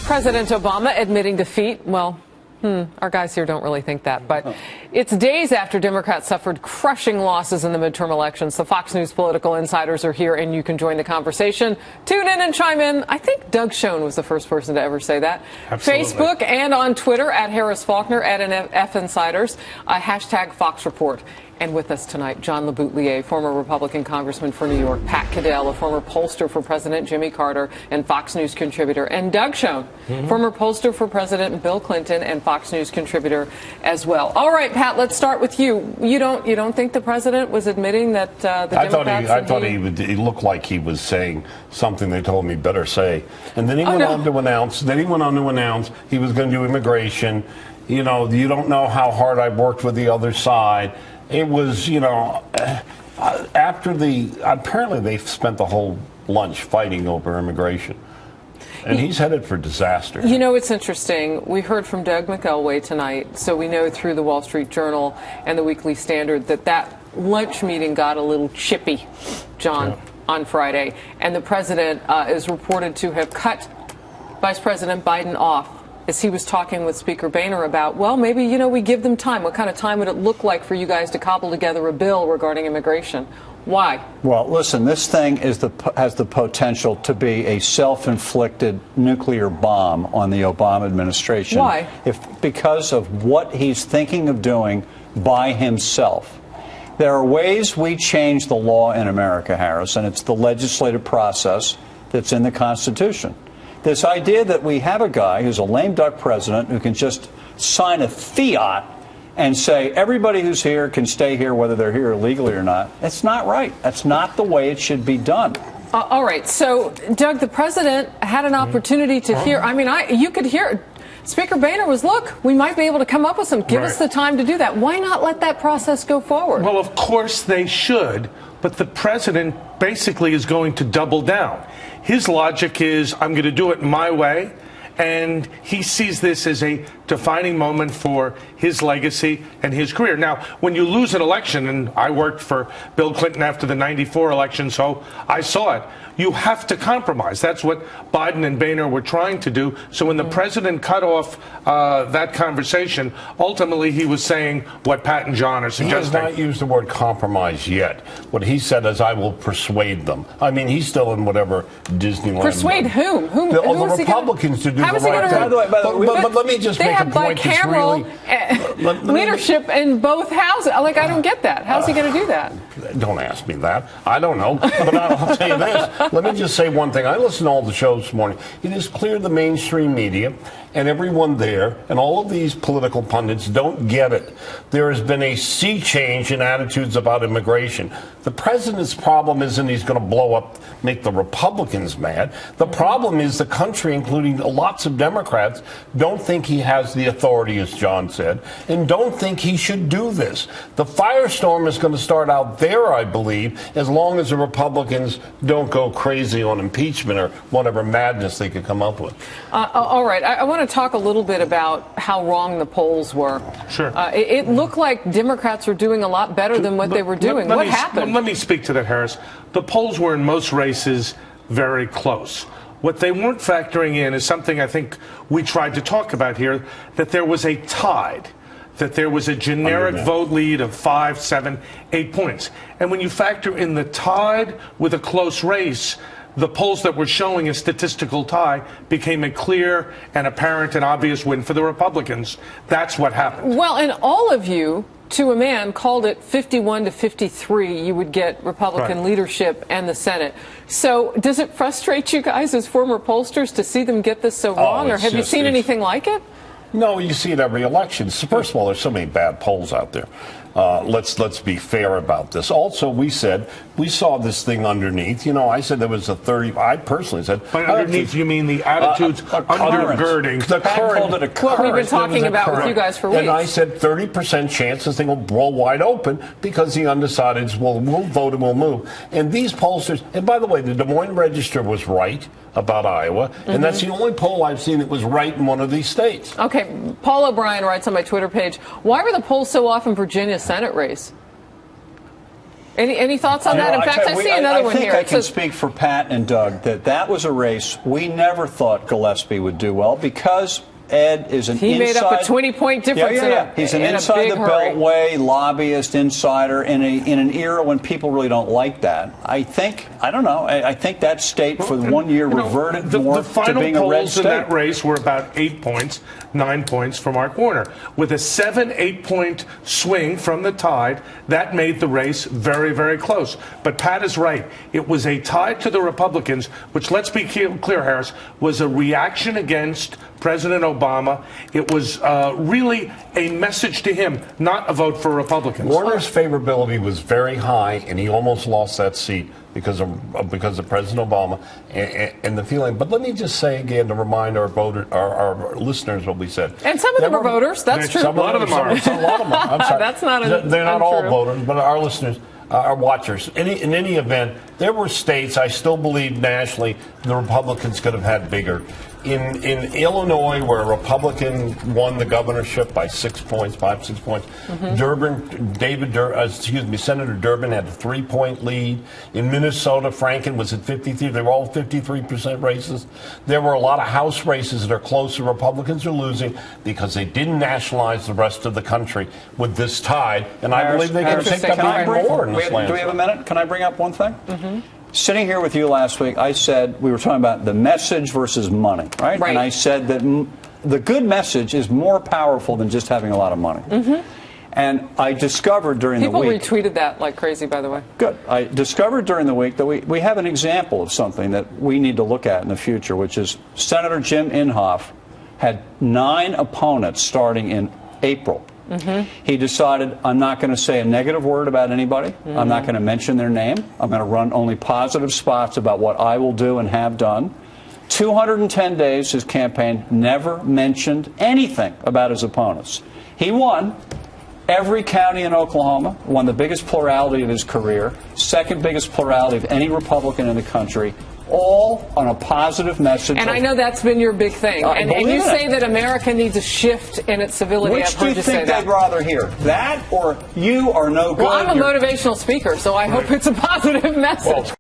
President Obama admitting defeat. Well, our guys here don't really think that, but it's days after Democrats suffered crushing losses in the midterm elections. The Fox News political insiders are here, and you can join the conversation. Tune in and chime in. I think Doug Schoen was the first person to ever say that. Absolutely. Facebook and on Twitter at Harris Faulkner, at NF Insiders, hashtag Fox Report. And with us tonight, John LeBoutelier, former Republican congressman for New York, Pat Caddell, a former pollster for President Jimmy Carter and Fox News contributor, and Doug Schoen, former pollster for President Bill Clinton and Fox News contributor as well. All right, Pat, let's start with you. You don't think the president was admitting that the Democrats? I thought he looked like he was saying something they told him he better say, and then he went on to announce. Then he went on to announce he was going to do immigration. You know, you don't know how hard I worked with the other side. It was, apparently they spent the whole lunch fighting over immigration. And he's headed for disaster. You know, it's interesting. We heard from Doug McElway tonight, so we know through the Wall Street Journal and the Weekly Standard that lunch meeting got a little chippy, John, on Friday. And the president is reported to have cut Vice President Biden off as he was talking with Speaker Boehner about, well, maybe, we give them time. What kind of time would it look like for you guys to cobble together a bill regarding immigration? Why? Well, listen, this thing has the potential to be a self-inflicted nuclear bomb on the Obama administration. Why? Because of what he's thinking of doing by himself. There are ways we change the law in America, Harris, and it's the legislative process that's in the Constitution. This idea that we have a guy who's a lame duck president who can just sign a fiat and say everybody who's here can stay here whether they're here illegally or not, that's not right. That's not the way it should be done. All right. So, Doug, the president had an opportunity to hear. I mean, you could hear Speaker Boehner was, look, we might be able to come up with some. Give us the time to do that. Why not let that process go forward? Well, of course they should. But the president basically is going to double down. His logic is, I'm going to do it my way. And he sees this as a defining moment for his legacy and his career. Now, when you lose an election, and I worked for Bill Clinton after the '94 election, so I saw it, you have to compromise. That's what Biden and Boehner were trying to do. So when the president cut off that conversation, ultimately he was saying what Pat and John are suggesting. He has not used the word compromise yet. What he said is, I will persuade them. I mean, he's still in whatever Disneyland. Persuade whom? The Republicans to do the right thing. But let me just make a point that's really... leadership in both houses. Like, I don't get that. How's he going to do that? Don't ask me that. I don't know. But I'll tell you this. Let me just say one thing. I listened to all the shows this morning. It is clear the mainstream media and everyone there and all of these political pundits don't get it. There has been a sea change in attitudes about immigration. The president's problem isn't he's going to blow up, make the Republicans mad. The problem is the country, including lots of Democrats, don't think he has the authority, as John said, and don't think he should do this. The firestorm is going to start out there, I believe, as long as the Republicans don't go crazy on impeachment or whatever madness they could come up with. All right. I want to talk a little bit about how wrong the polls were. Sure. It looked like Democrats were doing a lot better than what they were doing. What happened? Let me speak to that, Harris. The polls were in most races very close. What they weren't factoring in is something I think we tried to talk about here, that there was a tide, that there was a generic vote lead of 5, 7, 8 points. And when you factor in the tide with a close race, the polls that were showing a statistical tie became a clear and apparent and obvious win for the Republicans. That's what happened. Well, and all of you, to a man, called it 51 to 53. You would get Republican leadership and the Senate. So does it frustrate you guys as former pollsters to see them get this so wrong? Or have you seen anything like it? No, you see it every election. So first of all, there's so many bad polls out there. Let's be fair about this. Also, we saw this thing underneath. I said there was a 30. I personally said. By underneath, you mean the attitudes undergirding the current. What we've been talking about with you guys for weeks. And I said 30% chance this thing will blow wide open because the undecideds will vote and will move. And these pollsters. And by the way, the Des Moines Register was right about Iowa, and that's the only poll I've seen that was right in one of these states. Okay, Paul O'Brien writes on my Twitter page, why were the polls so off in Virginia's Senate race? Any thoughts on that? In fact, I see another one here. I think I can speak for Pat and Doug that was a race we never thought Gillespie would do well because Ed is an he made up a 20-point difference. He's an inside the beltway lobbyist insider in an era when people really don't like that. I think that state for 1 year reverted more to being a red state. The final polls in that race were about 8 points, 9 points for Mark Warner. With a 7-8 point swing from the tide, that made the race very, very close. But Pat is right. It was a tie to the Republicans, which, let's be clear, Harris, was a reaction against President Obama. It was really a message to him, not a vote for Republicans. Warner's favorability was very high, and he almost lost that seat because of President Obama and the feeling. But let me just say again to remind our listeners what we said. And some of them are voters. That's true. A lot of them are. A lot of them. I'm sorry. That's not. They're not all voters, but our listeners. Our watchers. In any event, there were states, I still believe nationally, the Republicans could have had bigger. In Illinois, where a Republican won the governorship by 6 points, 5-6 points, Senator Durbin had a 3-point lead. In Minnesota, Franken was at 53. They were all 53% races. There were a lot of House races that are close. The Republicans are losing because they didn't nationalize the rest of the country with this tide. And I believe they can take up even more in this land. Do we have a minute? Can I bring up one thing? Mm-hmm. Sitting here with you last week, I said we were talking about the message versus money, right? And I said that the good message is more powerful than just having a lot of money. Mm-hmm. And I discovered during the week... People retweeted that like crazy, by the way. Good. I discovered during the week that we have an example of something that we need to look at in the future, which is Senator Jim Inhofe had 9 opponents starting in April. Mm-hmm. He decided, I'm not going to say a negative word about anybody. Mm-hmm. I'm not going to mention their name. I'm going to run only positive spots about what I will do and have done. 210 days, his campaign never mentioned anything about his opponents. He won every county in Oklahoma, won the biggest plurality of his career, second biggest plurality of any Republican in the country, all on a positive message. And I know that's been your big thing. And you say that America needs a shift in its civility. Which do you think they'd rather hear? That or you are no good? Well, I'm a motivational speaker, so I hope it's a positive message. Well,